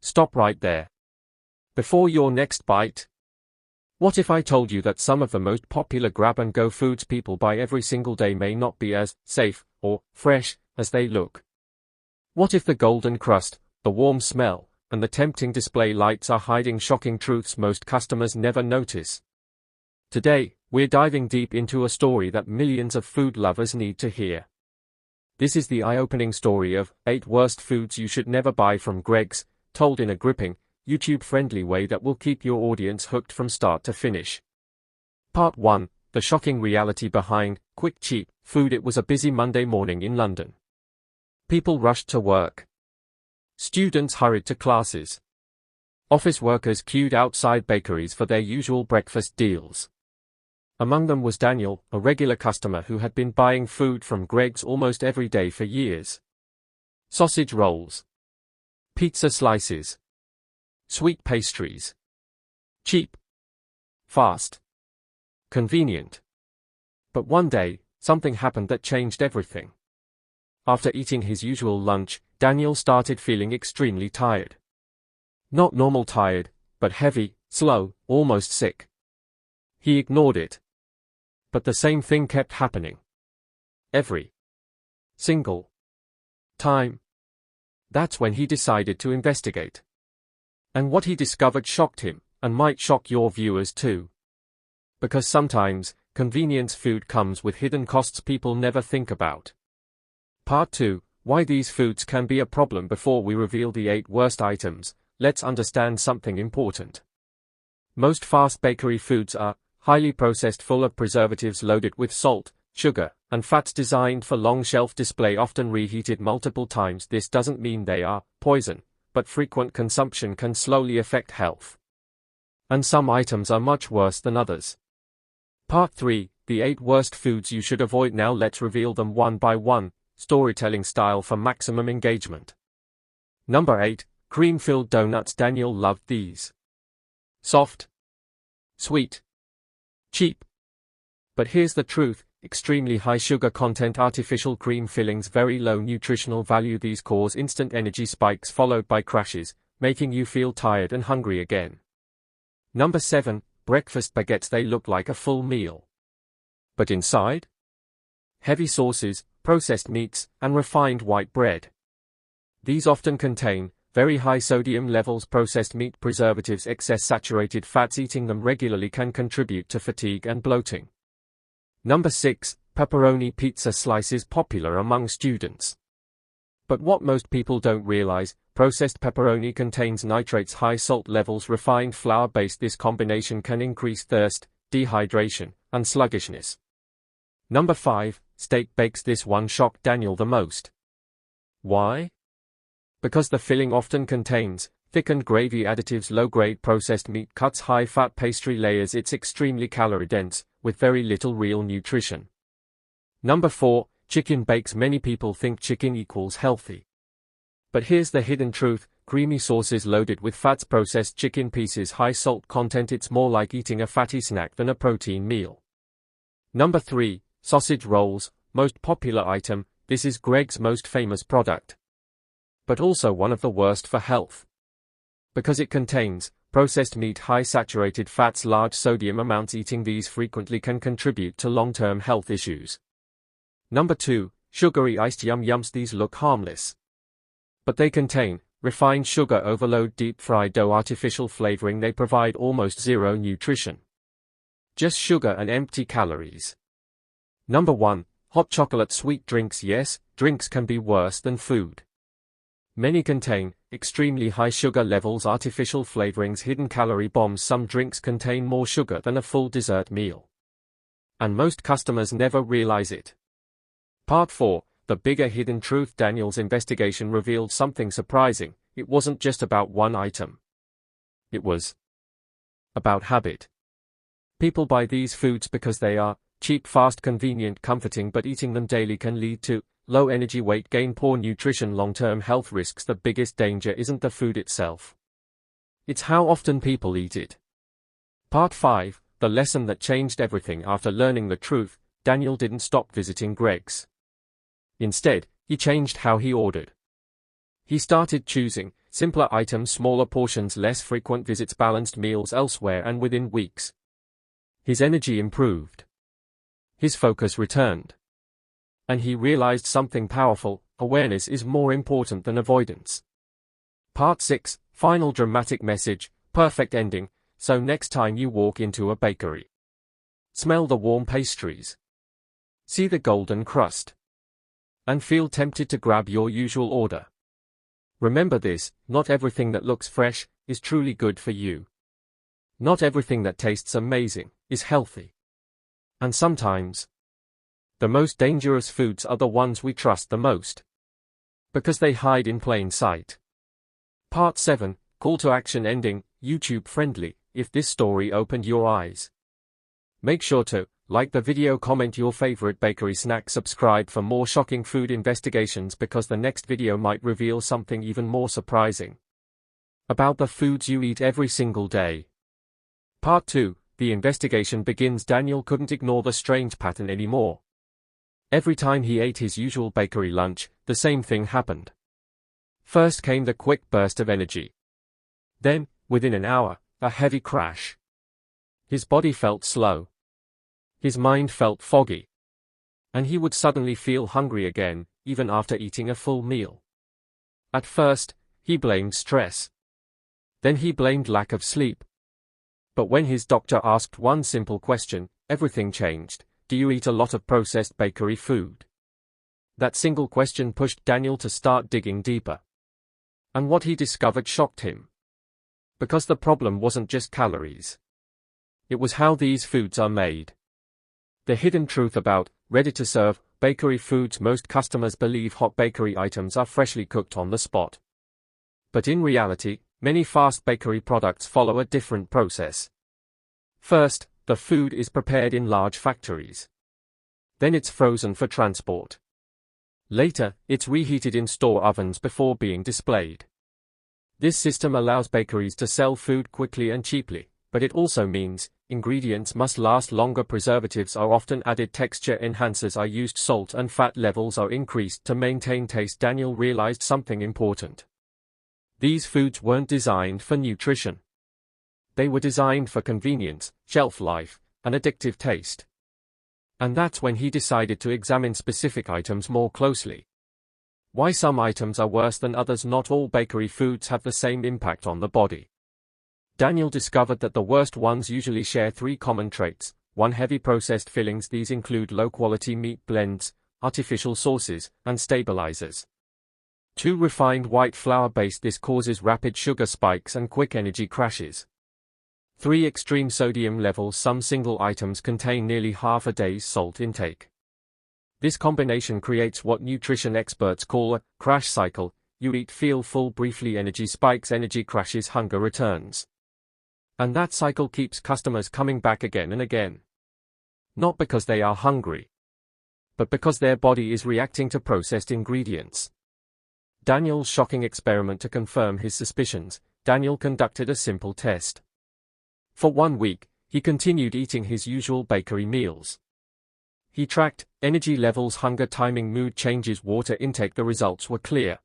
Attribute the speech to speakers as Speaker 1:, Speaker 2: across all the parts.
Speaker 1: stop right there. Before your next bite. What if I told you that some of the most popular grab-and-go foods people buy every single day may not be as safe or fresh as they look? What if the golden crust, the warm smell, and the tempting display lights are hiding shocking truths most customers never notice? Today, we're diving deep into a story that millions of food lovers need to hear. This is the eye-opening story of 8 worst foods you should never buy from Greggs, told in a gripping, YouTube-friendly way that will keep your audience hooked from start to finish. Part 1, the shocking reality behind quick cheap food. It was a busy Monday morning in London. People rushed to work. Students hurried to classes. Office workers queued outside bakeries for their usual breakfast deals. Among them was Daniel, a regular customer who had been buying food from Greggs almost every day for years. Sausage rolls. Pizza slices. Sweet pastries. Cheap. Fast. Convenient. But one day, something happened that changed everything. After eating his usual lunch, Daniel started feeling extremely tired. Not normal tired, but heavy, slow, almost sick. He ignored it. But the same thing kept happening. Every single time. That's when he decided to investigate. And what he discovered shocked him, and might shock your viewers too. Because sometimes, convenience food comes with hidden costs people never think about. Part 2, why these foods can be a problem. Before we reveal the 8 worst items, let's understand something important. Most fast bakery foods are highly processed, full of preservatives, loaded with salt, sugar, and fats, designed for long shelf display, often reheated multiple times. This doesn't mean they are poison, but frequent consumption can slowly affect health. And some items are much worse than others. Part 3, the 8 worst foods you should avoid. Now let's reveal them one by one, storytelling style for maximum engagement. Number 8, cream-filled donuts. Daniel loved these. Soft. Sweet. Cheap. But here's the truth, extremely high sugar content, artificial cream fillings, very low nutritional value. These cause instant energy spikes followed by crashes, making you feel tired and hungry again. Number 7, breakfast baguettes. They look like a full meal. But inside? Heavy sauces, processed meats, and refined white bread. These often contain very high sodium levels, processed meat, preservatives, excess saturated fats. Eating them regularly can contribute to fatigue and bloating. Number 6, pepperoni pizza slices, popular among students. But what most people don't realize, processed pepperoni contains nitrates, high salt levels, refined flour-based. This combination can increase thirst, dehydration, and sluggishness. Number 5, steak bakes. This one shocked Daniel the most. Why? Because the filling often contains thickened gravy additives, low-grade processed meat cuts, high-fat pastry layers. It's extremely calorie-dense, with very little real nutrition. Number 4, chicken bakes. Many people think chicken equals healthy. But here's the hidden truth, creamy sauces loaded with fats, processed chicken pieces, high salt content. It's more like eating a fatty snack than a protein meal. Number 3, sausage rolls, most popular item. This is Greggs' most famous product. But also one of the worst for health. Because it contains processed meat, high saturated fats, large sodium amounts. Eating these frequently can contribute to long-term health issues. Number 2, sugary iced yum-yums. These look harmless. But they contain refined sugar overload, deep-fried dough, artificial flavoring. They provide almost zero nutrition. Just sugar and empty calories. Number 1, hot chocolate sweet drinks. Yes, drinks can be worse than food. Many contain extremely high sugar levels, artificial flavorings, hidden calorie bombs. Some drinks contain more sugar than a full dessert meal. And most customers never realize it. Part 4, the bigger hidden truth. Daniel's investigation revealed something surprising. It wasn't just about one item. It was about habit. People buy these foods because they are cheap, fast, convenient, comforting, but eating them daily can lead to low energy, weight gain, poor nutrition, long-term health risks. The biggest danger isn't the food itself. It's how often people eat it. Part 5, the lesson that changed everything. After learning the truth, Daniel didn't stop visiting Greggs. Instead, he changed how he ordered. He started choosing simpler items, smaller portions, less frequent visits, balanced meals elsewhere, and within weeks, his energy improved. His focus returned. And he realized something powerful: awareness is more important than avoidance. Part 6, final dramatic message, perfect ending. So next time you walk into a bakery, smell the warm pastries, see the golden crust, and feel tempted to grab your usual order. Remember this: not everything that looks fresh is truly good for you. Not everything that tastes amazing is healthy. And sometimes, the most dangerous foods are the ones we trust the most, because they hide in plain sight. Part 7, call to action ending, YouTube friendly. If this story opened your eyes, make sure to like the video, comment your favorite bakery snack, subscribe for more shocking food investigations, because the next video might reveal something even more surprising about the foods you eat every single day. Part 2, the investigation begins. Daniel couldn't ignore the strange pattern anymore. Every time he ate his usual bakery lunch, the same thing happened. First came the quick burst of energy. Then, within an hour, a heavy crash. His body felt slow. His mind felt foggy. And he would suddenly feel hungry again, even after eating a full meal. At first, he blamed stress. Then he blamed lack of sleep. But when his doctor asked one simple question, everything changed: do you eat a lot of processed bakery food? That single question pushed Daniel to start digging deeper. And what he discovered shocked him. Because the problem wasn't just calories. It was how these foods are made. The hidden truth about ready-to-serve bakery foods: most customers believe hot bakery items are freshly cooked on the spot. But in reality, many fast bakery products follow a different process. First, the food is prepared in large factories. Then it's frozen for transport. Later, it's reheated in store ovens before being displayed. This system allows bakeries to sell food quickly and cheaply, but it also means ingredients must last longer. Preservatives are often added, texture enhancers are used, salt and fat levels are increased to maintain taste. Daniel realized something important. These foods weren't designed for nutrition. They were designed for convenience, shelf life, and addictive taste. And that's when he decided to examine specific items more closely. Why some items are worse than others. Not all bakery foods have the same impact on the body. Daniel discovered that the worst ones usually share 3 common traits. 1. Heavy processed fillings. These include low-quality meat blends, artificial sauces, and stabilizers. 2. Refined white flour base. This causes rapid sugar spikes and quick energy crashes. 3. Extreme sodium levels. Some single items contain nearly half a day's salt intake. This combination creates what nutrition experts call a crash cycle. You eat, feel full briefly, energy spikes, energy crashes, hunger returns. And that cycle keeps customers coming back again and again. Not because they are hungry, but because their body is reacting to processed ingredients. Daniel's shocking experiment. To confirm his suspicions, Daniel conducted a simple test. For 1 week, he continued eating his usual bakery meals. He tracked energy levels, hunger, timing, mood changes, water intake. The results were clear.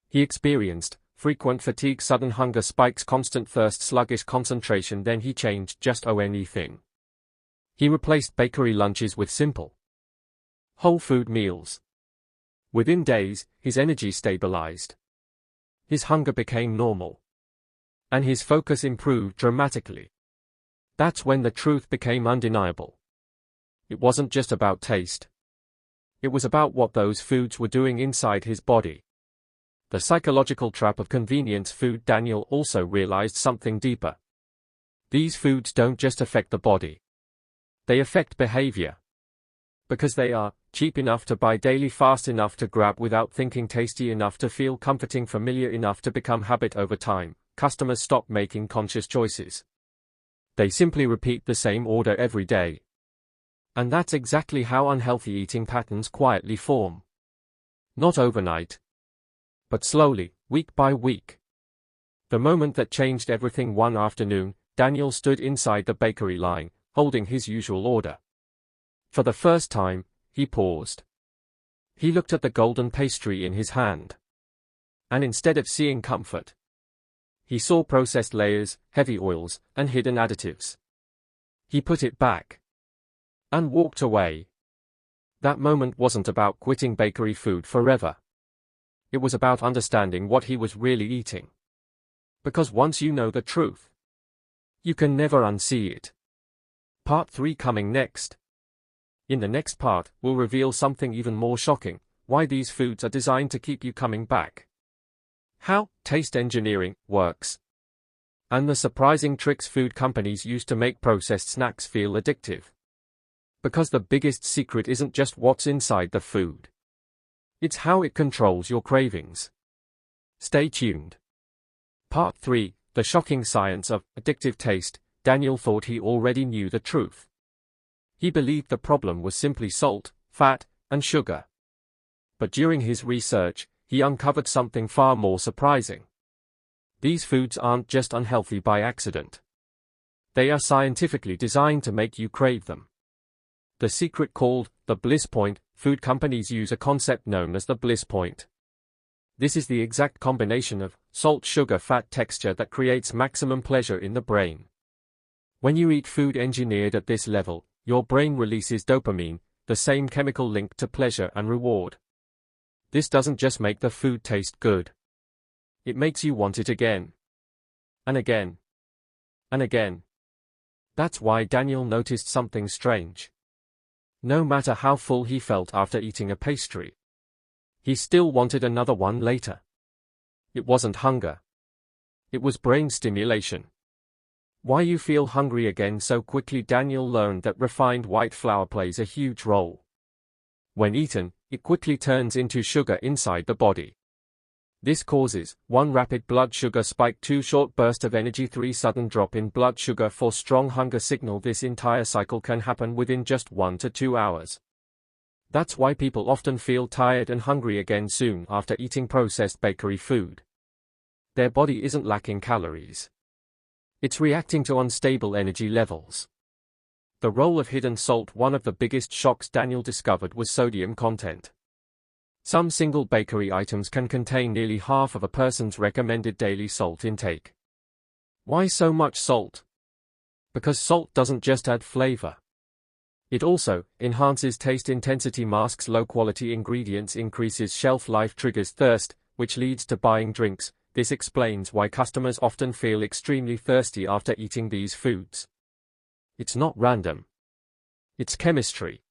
Speaker 1: He experienced frequent fatigue, sudden hunger spikes, constant thirst, sluggish concentration. Then he changed just anything. He replaced bakery lunches with simple, whole food meals. Within days, his energy stabilized. His hunger became normal. And his focus improved dramatically. That's when the truth became undeniable. It wasn't just about taste. It was about what those foods were doing inside his body. The psychological trap of convenience food. Daniel also realized something deeper. These foods don't just affect the body. They affect behavior. Because they are cheap enough to buy daily, fast enough to grab without thinking, tasty enough to feel comforting, familiar enough to become habit. Over time, customers stop making conscious choices. They simply repeat the same order every day. And that's exactly how unhealthy eating patterns quietly form. Not overnight, but slowly, week by week. The moment that changed everything: one afternoon, Daniel stood inside the bakery line, holding his usual order. For the first time, he paused. He looked at the golden pastry in his hand. And instead of seeing comfort, he saw processed layers, heavy oils, and hidden additives. He put it back and walked away. That moment wasn't about quitting bakery food forever. It was about understanding what he was really eating. Because once you know the truth, you can never unsee it. Part 3 coming next. In the next part, we'll reveal something even more shocking: why these foods are designed to keep you coming back, how taste engineering works, and the surprising tricks food companies use to make processed snacks feel addictive. Because the biggest secret isn't just what's inside the food. It's how it controls your cravings. Stay tuned. Part 3, The Shocking Science of Addictive Taste. Daniel thought he already knew the truth. He believed the problem was simply salt, fat, and sugar. But during his research, he uncovered something far more surprising. These foods aren't just unhealthy by accident. They are scientifically designed to make you crave them. The secret, called the bliss point, food companies use a concept known as the bliss point. This is the exact combination of salt, sugar, fat, texture that creates maximum pleasure in the brain. When you eat food engineered at this level, your brain releases dopamine, the same chemical linked to pleasure and reward. This doesn't just make the food taste good. It makes you want it again. And again. And again. That's why Daniel noticed something strange. No matter how full he felt after eating a pastry, he still wanted another one later. It wasn't hunger. It was brain stimulation. Why you feel hungry again so quickly? Daniel learned that refined white flour plays a huge role. When eaten, it quickly turns into sugar inside the body. This causes 1. Rapid blood sugar spike, 2. Short burst of energy, 3. Sudden drop in blood sugar, 4. Strong hunger signal. This entire cycle can happen within just 1 to 2 hours. That's why people often feel tired and hungry again soon after eating processed bakery food. Their body isn't lacking calories. It's reacting to unstable energy levels. The role of hidden salt. One of the biggest shocks Daniel discovered was sodium content. Some single bakery items can contain nearly half of a person's recommended daily salt intake. Why so much salt? Because salt doesn't just add flavor. It also enhances taste. Intensity, masks low-quality ingredients, increases shelf life, triggers thirst, which leads to buying drinks. This explains why customers often feel extremely thirsty after eating these foods. It's not random. It's chemistry.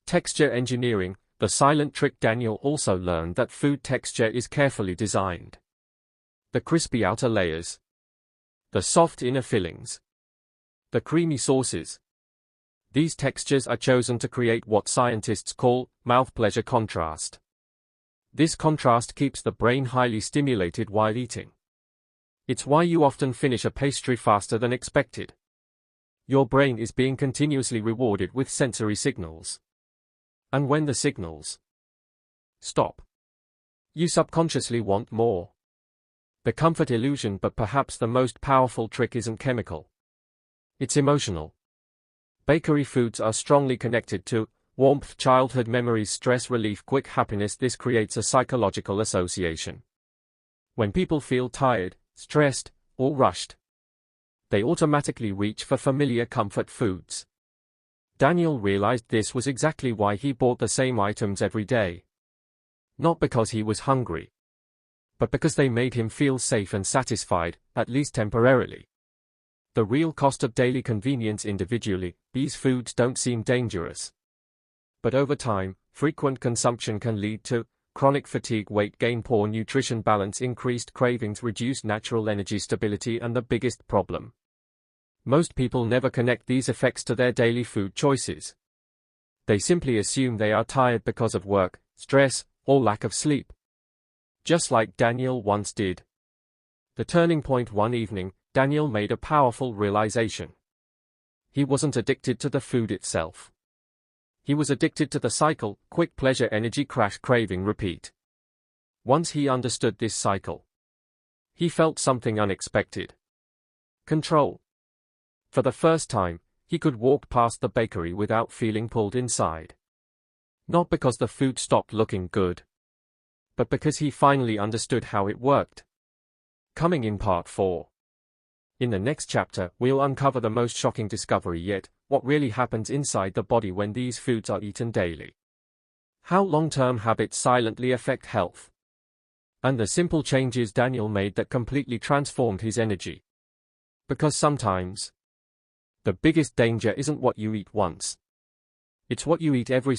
Speaker 1: Texture engineering, the silent trick. Daniel also learned that food texture is carefully designed. The crispy outer layers, the soft inner fillings, the creamy sauces. These textures are chosen to create what scientists call mouth pleasure contrast. This contrast keeps the brain highly stimulated while eating. It's why you often finish a pastry faster than expected. Your brain is being continuously rewarded with sensory signals. And when the signals stop, you subconsciously want more. The comfort illusion. But perhaps the most powerful trick isn't chemical. It's emotional. Bakery foods are strongly connected to warmth, childhood memories, stress relief, quick happiness. This creates a psychological association. When people feel tired, stressed, or rushed, they automatically reach for familiar comfort foods. Daniel realized this was exactly why he bought the same items every day. Not because he was hungry, but because they made him feel safe and satisfied, at least temporarily. The real cost of daily convenience. Individually, these foods don't seem dangerous. But over time, frequent consumption can lead to chronic fatigue, weight gain, poor nutrition balance, increased cravings, reduced natural energy stability, and the biggest problem: most people never connect these effects to their daily food choices. They simply assume they are tired because of work, stress, or lack of sleep. Just like Daniel once did. The turning point: one evening, Daniel made a powerful realization. He wasn't addicted to the food itself. He was addicted to the cycle: quick pleasure, energy crash, craving, repeat. Once he understood this cycle, he felt something unexpected: control. For the first time, he could walk past the bakery without feeling pulled inside. Not because the food stopped looking good, but because he finally understood how it worked. Coming in part 4. In the next chapter, we'll uncover the most shocking discovery yet, what really happens inside the body when these foods are eaten daily. How long-term habits silently affect health. And the simple changes Daniel made that completely transformed his energy. Because sometimes, the biggest danger isn't what you eat once. It's what you eat every